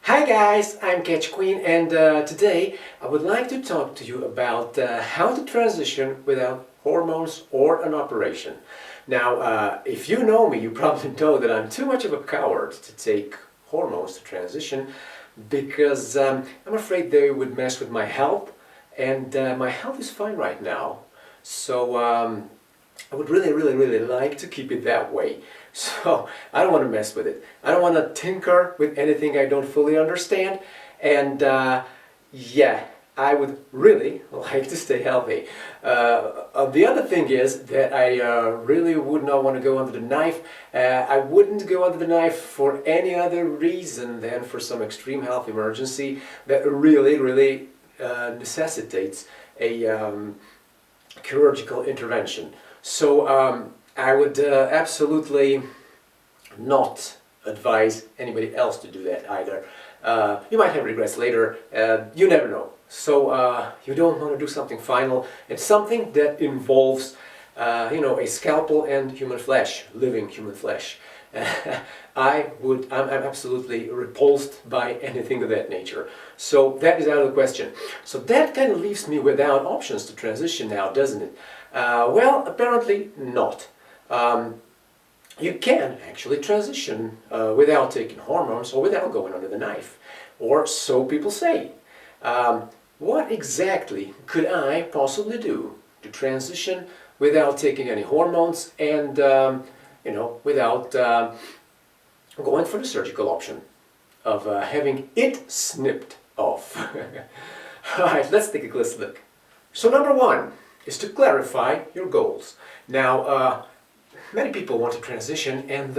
Hi guys, I'm Catch Queen and today I would like to talk to you about how to transition without hormones or an operation. Now, if you know me, you probably know that I'm too much of a coward to take hormones to transition because I'm afraid they would mess with my health, and my health is fine right now. So I would really like to keep it that way. So I don't want to mess with it. I don't want to tinker with anything I don't fully understand. And yeah, I would really like to stay healthy. The other thing is that I really would not want to go under the knife. I wouldn't go under the knife for any other reason than for some extreme health emergency that really necessitates a chirurgical intervention. So I would absolutely not advise anybody else to do that either. You might have regrets later, you never know. So you don't want to do something final. It's something that involves a scalpel and human flesh, living human flesh. I'm absolutely repulsed by anything of that nature. So that is out of the question. So that kind of leaves me without options to transition now, doesn't it? Well, apparently not. You can actually transition without taking hormones or without going under the knife, or so people say. What exactly could I possibly do to transition without taking any hormones and without going for the surgical option of having it snipped off? Alright, let's take a close look. So number one is to clarify your goals. Now, many people want to transition and,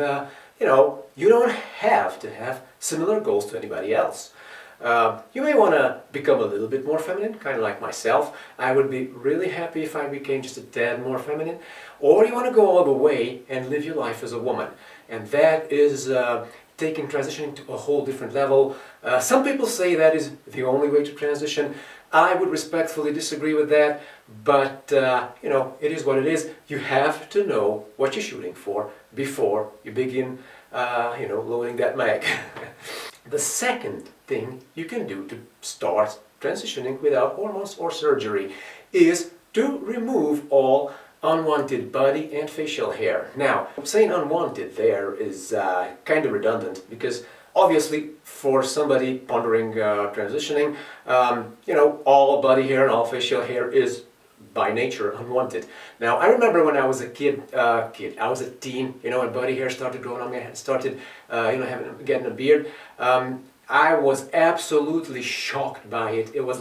you don't have to have similar goals to anybody else. You may want to become a little bit more feminine, kind of like myself. I would be really happy if I became just a tad more feminine. Or you want to go all the way and live your life as a woman. And that is taking transitioning to a whole different level. Some people say that is the only way to transition. I would respectfully disagree with that, but it is what it is. You have to know what you're shooting for before you begin, loading that mag. The second thing you can do to start transitioning without hormones or surgery is to remove all unwanted body and facial hair. Now, saying unwanted there is kind of redundant because obviously for somebody pondering transitioning, all body hair and all facial hair is by nature unwanted. Now, I remember when I was a I was a teen, when body hair started growing on me, I started, getting a beard. I was absolutely shocked by it. It was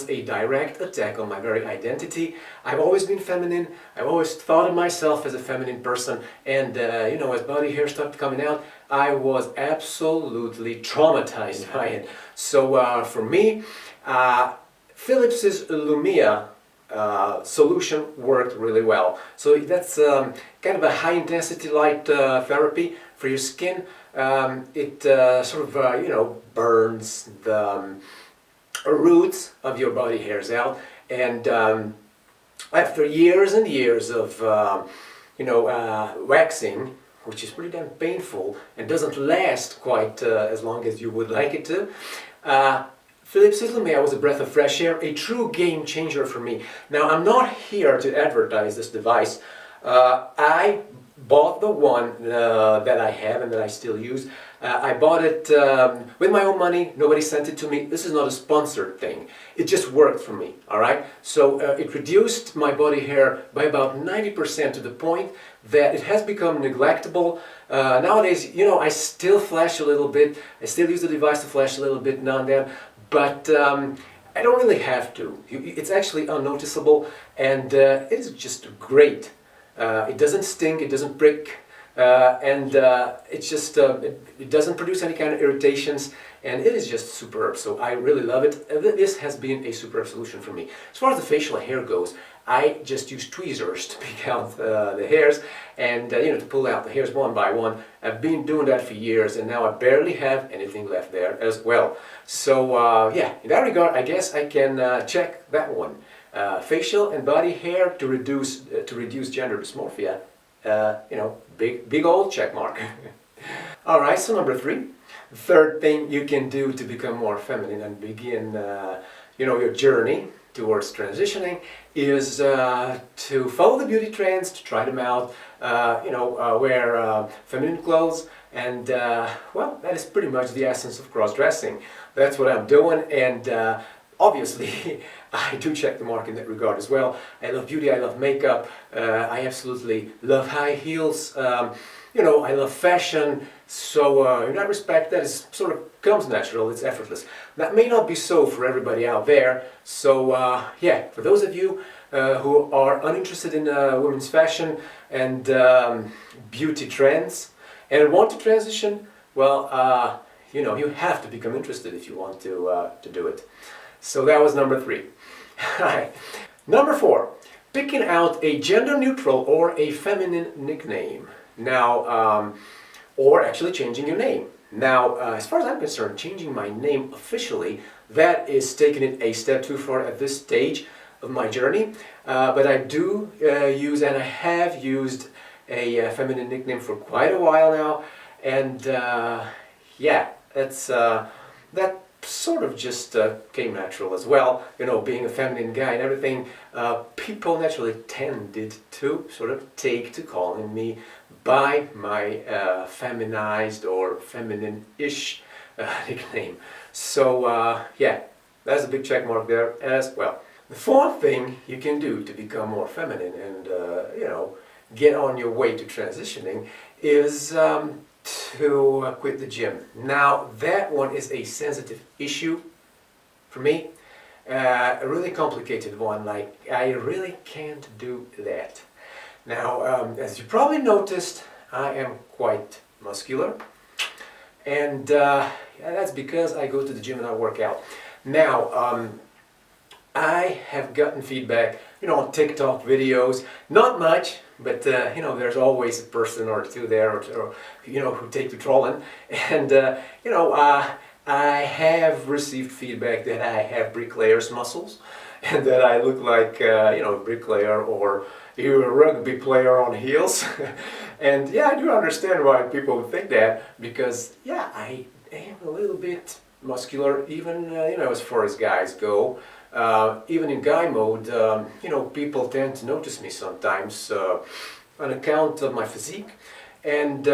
a direct attack on my very identity. I've always been feminine. I've always thought of myself as a feminine person. And, as body hair started coming out, I was absolutely traumatized by it. So for me, Philips's Lumia solution worked really well. So that's kind of a high-intensity light therapy for your skin. It burns the roots of your body hairs out, and after years and years of waxing, which is pretty damn painful and doesn't last quite as long as you would like it to, Philips Lumia was a breath of fresh air, a true game changer for me. Now, I'm not here to advertise this device. I bought the one that I have and that I still use. I bought it with my own money. Nobody sent it to me. This is not a sponsored thing. It just worked for me, all right? So it reduced my body hair by about 90% to the point that it has become neglectable. Nowadays, I still flash a little bit. I still use the device to flash a little bit now and then, but I don't really have to. It's actually unnoticeable, and it is just great. It doesn't sting, it doesn't prick, and it doesn't produce any kind of irritations, and it is just superb. So I really love it. This has been a superb solution for me. As far as the facial hair goes, I just use tweezers to pick out the hairs and to pull out the hairs one by one. I've been doing that for years, and now I barely have anything left there as well. So yeah, in that regard, I guess I can check that one. Facial and body hair to reduce gender dysmorphia. Big old check mark. All right, so number three, Third thing you can do to become more feminine and begin, your journey towards transitioning is to follow the beauty trends, to try them out, wear feminine clothes, and well, that is pretty much the essence of cross-dressing. That's what I'm doing, and obviously I do check the mark in that regard as well. I love beauty, I love makeup, I absolutely love high heels, I love fashion, so in that respect that is sort of comes natural, it's effortless. That may not be so for everybody out there, so yeah, for those of you who are uninterested in women's fashion and beauty trends and want to transition, well, you have to become interested if you want to do it. So that was number 3. Alright. Number 4, picking out a gender-neutral or a feminine nickname. Now, or actually changing your name. Now, as far as I'm concerned, changing my name officially, that is taking it a step too far at this stage of my journey. But I do use, and I have used, a feminine nickname for quite a while now. And yeah, that sort of just came natural as well. Being a feminine guy and everything, people naturally tended to sort of take to calling me by my feminized or feminine-ish nickname. So yeah, that's a big check mark there as well. The 4th thing you can do to become more feminine and get on your way to transitioning is to quit the gym. Now that one is a sensitive issue for me, a really complicated one. Like, I really can't do that. Now, as you probably noticed, I am quite muscular, and that's because I go to the gym and I work out. Now, I have gotten feedback, on TikTok videos, not much, but there's always a person or two there, or who take to trolling, and I have received feedback that I have bricklayer's muscles, and that I look like a bricklayer or a rugby player on heels. And yeah, I do understand why people would think that, because yeah, I am a little bit muscular, even as far as guys go. Even in guy mode, people tend to notice me sometimes on account of my physique, and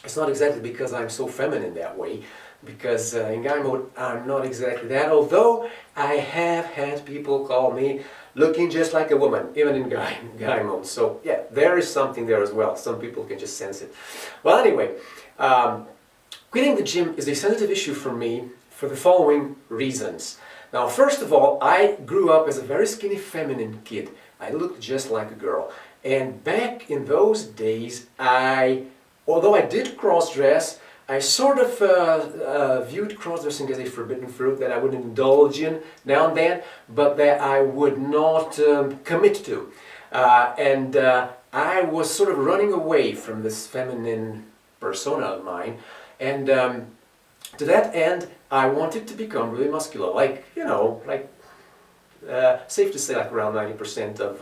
it's not exactly because I'm so feminine that way, because in guy mode I'm not exactly that, although I have had people call me looking just like a woman, even in guy mode. So yeah, there is something there as well. Some people can just sense it. Well, anyway, quitting the gym is a sensitive issue for me for the following reasons. Now, first of all, I grew up as a very skinny feminine kid. I looked just like a girl. And back in those days, although I did cross-dress, I sort of viewed cross-dressing as a forbidden fruit that I would indulge in now and then, but that I would not commit to. And I was sort of running away from this feminine persona of mine. And to that end, I wanted to become really muscular, safe to say, like around 90% of,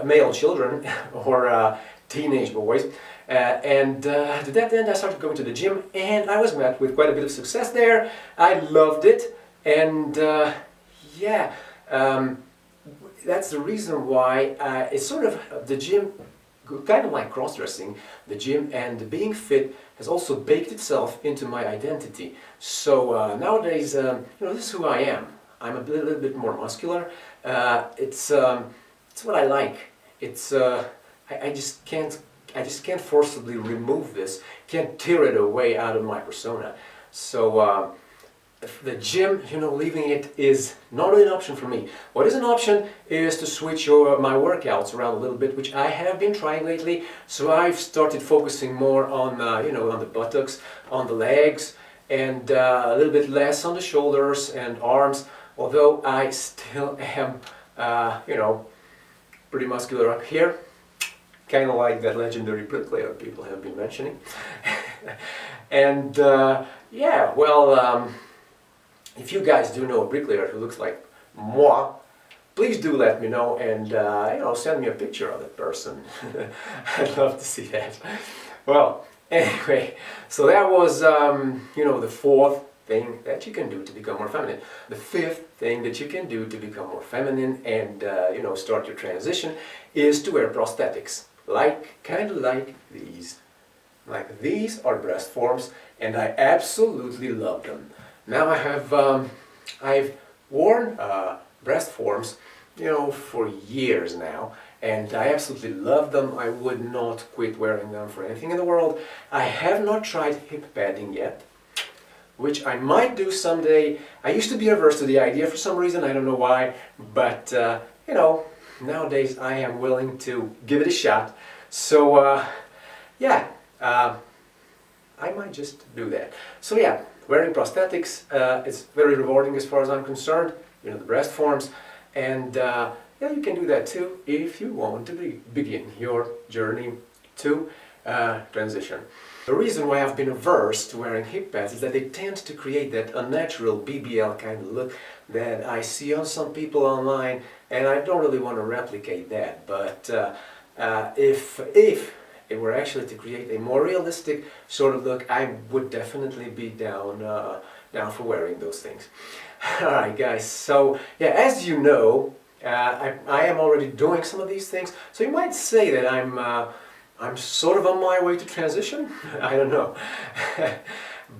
male children or teenage boys. And to that end, I started going to the gym, and I was met with quite a bit of success there. I loved it, and yeah, that's the reason why it's sort of the gym, kind of like cross-dressing, the gym and being fit has also baked itself into my identity. So nowadays, this is who I am. I'm a little bit more muscular. It's what I like. It's I just can't forcibly remove this. Can't tear it away out of my persona. So the gym, leaving it is not really an option for me. What is an option is to switch my workouts around a little bit, which I have been trying lately. So I've started focusing more on, on the buttocks, on the legs, and a little bit less on the shoulders and arms. Although I still am, pretty muscular up here, kind of like that legendary bricklayer people have been mentioning. And yeah, well. If you guys do know a bricklayer who looks like moi, please do let me know, and send me a picture of that person. I'd love to see that. Well, Anyway, so that was, the fourth thing that you can do to become more feminine. The fifth thing that you can do to become more feminine and, start your transition is to wear prosthetics. Kind of like these. Like these are breast forms, and I absolutely love them. Now I've worn breast forms, for years now, and I absolutely love them. I would not quit wearing them for anything in the world. I have not tried hip padding yet, which I might do someday. I used to be averse to the idea for some reason, I don't know why, but nowadays I am willing to give it a shot. So yeah, I might just do that. So yeah, wearing prosthetics is very rewarding as far as I'm concerned, the breast forms, and yeah, you can do that too if you want to begin your journey to transition. The reason why I've been averse to wearing hip pads is that they tend to create that unnatural BBL kind of look that I see on some people online, and I don't really want to replicate that. But if it were actually to create a more realistic sort of look, I would definitely be down for wearing those things. Alright guys, so yeah, as you know, I am already doing some of these things, so you might say that I'm sort of on my way to transition. I don't know.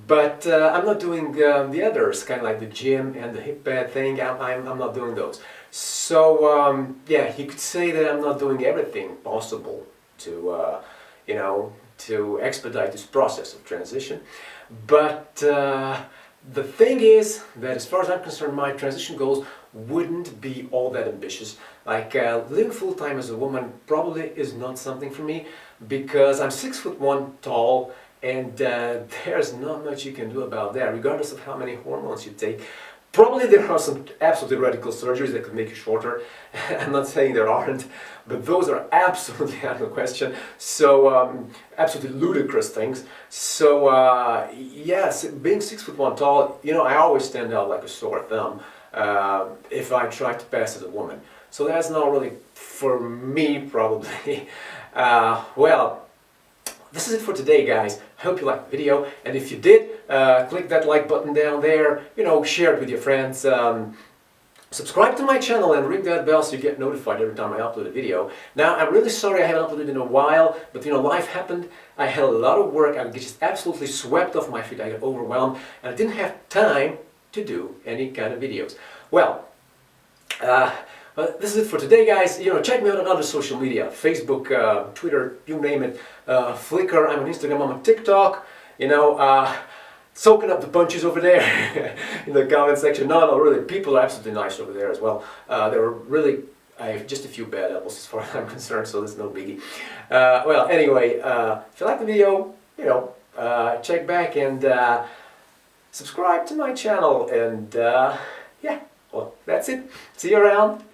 But I'm not doing the others, kind of like the gym and the hip pad thing. I'm not doing those. So yeah, you could say that I'm not doing everything possible to to expedite this process of transition. But the thing is that as far as I'm concerned, my transition goals wouldn't be all that ambitious. Like living full-time as a woman probably is not something for me, because I'm 6'1" tall, and there's not much you can do about that, regardless of how many hormones you take. Probably there are some absolutely radical surgeries that could make you shorter. I'm not saying there aren't, but those are absolutely out of the question. So absolutely ludicrous things. So yes, being 6'1" tall, I always stand out like a sore thumb if I try to pass as a woman. So that's not really for me, probably. Well, this is it for today, guys. I hope you liked the video, and if you did, click that like button down there, share it with your friends, subscribe to my channel and ring that bell so you get notified every time I upload a video. Now, I'm really sorry I haven't uploaded in a while, but life happened. I had a lot of work, I just absolutely swept off my feet, I got overwhelmed, and I didn't have time to do any kind of videos. Well, this is it for today, guys. Check me out on other social media, Facebook, Twitter, you name it, Flickr, I'm on Instagram, I'm on TikTok, soaking up the punches over there in the comment section. No, really, people are absolutely nice over there as well. There were really, I have just a few bad apples as far as I'm concerned, so there's no biggie. Well, anyway, if you like the video, check back and subscribe to my channel, and yeah, well, that's it. See you around.